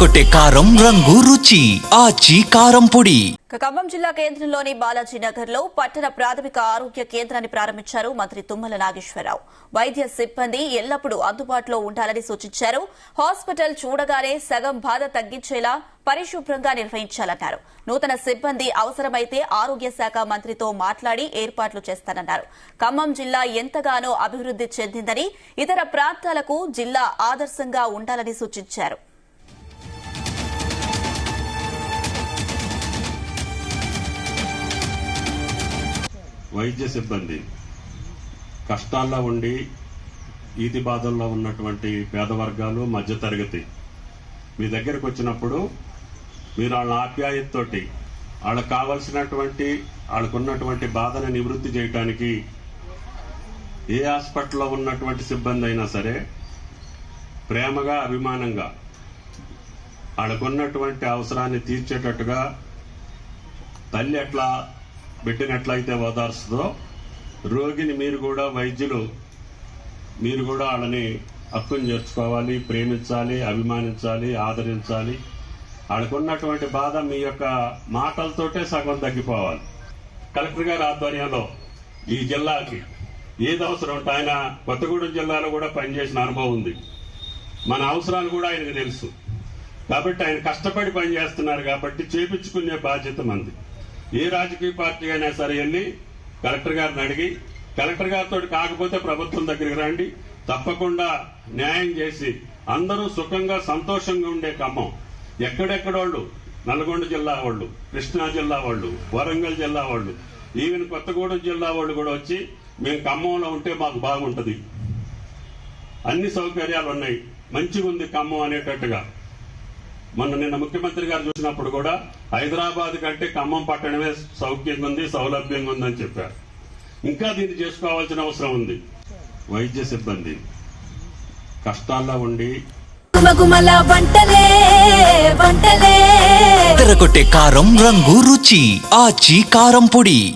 ఎర్రగొట్టే కారం రంగు రుచి ఆచి కారం పొడి. ఖమ్మం జిల్లా కేంద్రంలోని బాలాజీ నగర్ లో పట్టణ ప్రాథమిక ఆరోగ్య కేంద్రాన్ని ప్రారంభించారు మంత్రి తుమ్మల నాగేశ్వరరావు. వైద్య సిబ్బంది ఎల్లప్పుడూ అందుబాటులో ఉండాలని సూచించారు. హాస్పిటల్ చూడగానే సగం బాధ తగ్గించేలా పరిశుభ్రంగా నిర్వహించాలన్నారు. నూతన సిబ్బంది అవసరమైతే ఆరోగ్య శాఖ మంత్రితో మాట్లాడి ఏర్పాట్లు చేస్తానన్నారు. ఖమ్మం జిల్లా ఎంతగానో అభివృద్ది చెందిందని, ఇతర ప్రాంతాలకు జిల్లా ఆదర్శంగా ఉండాలని సూచించారు. వైద్య సిబ్బంది కష్టాల్లో ఉండి ఈతి బాధల్లో ఉన్నటువంటి పేద వర్గాలు, మధ్యతరగతి మీ దగ్గరకు వచ్చినప్పుడు మీరు వాళ్ళ ఆప్యాయతతోటి వాళ్ళకు కావలసినటువంటి వాళ్ళకున్నటువంటి బాధను నివృత్తి చేయడానికి ఏ హాస్పిటల్లో ఉన్నటువంటి సిబ్బంది అయినా సరే ప్రేమగా, అభిమానంగా వాళ్ళకున్నటువంటి అవసరాన్ని తీర్చేటట్టుగా తల్లి ఎట్లా బిడ్డను ఎట్లయితే ఓదార్స్తుందో రోగిని మీరు కూడా, వైద్యులు మీరు కూడా వాళ్ళని హక్కును చేర్చుకోవాలి, ప్రేమించాలి, అభిమానించాలి, ఆదరించాలి. వాళ్ళకున్నటువంటి బాధ మీ యొక్క మాటలతోటే సగం తగ్గిపోవాలి. కలెక్టర్ గారి ఆధ్వర్యంలో ఈ జిల్లాకి ఏది అవసరం ఉంటే, ఆయన కొత్తగూడెం జిల్లాలో కూడా పనిచేసిన అనుభవం ఉంది. మన అవసరాలు కూడా ఆయనకు తెలుసు కాబట్టి ఆయన కష్టపడి పనిచేస్తున్నారు కాబట్టి చేపించుకునే బాధ్యత మంది. ఏ రాజకీయ పార్టీ అయినా సరే వెళ్ళి కలెక్టర్ గారిని అడిగి, కలెక్టర్ గారితో కాకపోతే ప్రభుత్వం దగ్గరికి రండి, తప్పకుండా న్యాయం చేసి అందరూ సుఖంగా, సంతోషంగా ఉండే ఖమ్మం. ఎక్కడెక్కడోళ్ళు, నల్గొండ జిల్లా వాళ్ళు, కృష్ణా జిల్లా వాళ్ళు, వరంగల్ జిల్లా వాళ్ళు, ఈవెన్ కొత్తగూడెం జిల్లా వాళ్ళు కూడా వచ్చి మేము ఖమ్మంలో ఉంటే మాకు బాగుంటది, అన్ని సౌకర్యాలు ఉన్నాయి, మంచిగా ఉంది ఖమ్మం అనేటట్టుగా. నిన్న ముఖ్యమంత్రి గారు చూసినప్పుడు కూడా హైదరాబాద్ కంటే ఖమ్మం పట్టణమే సౌఖ్యంగా ఉంది, సౌలభ్యంగా ఉందని చెప్పారు. ఇంకా దీన్ని చేసుకోవాల్సిన అవసరం ఉంది. వైద్య సిబ్బంది కష్టాల్లో ఉండి ఎర్రగొట్టే కారం రంగు రుచి ఆచి కారం పొడి.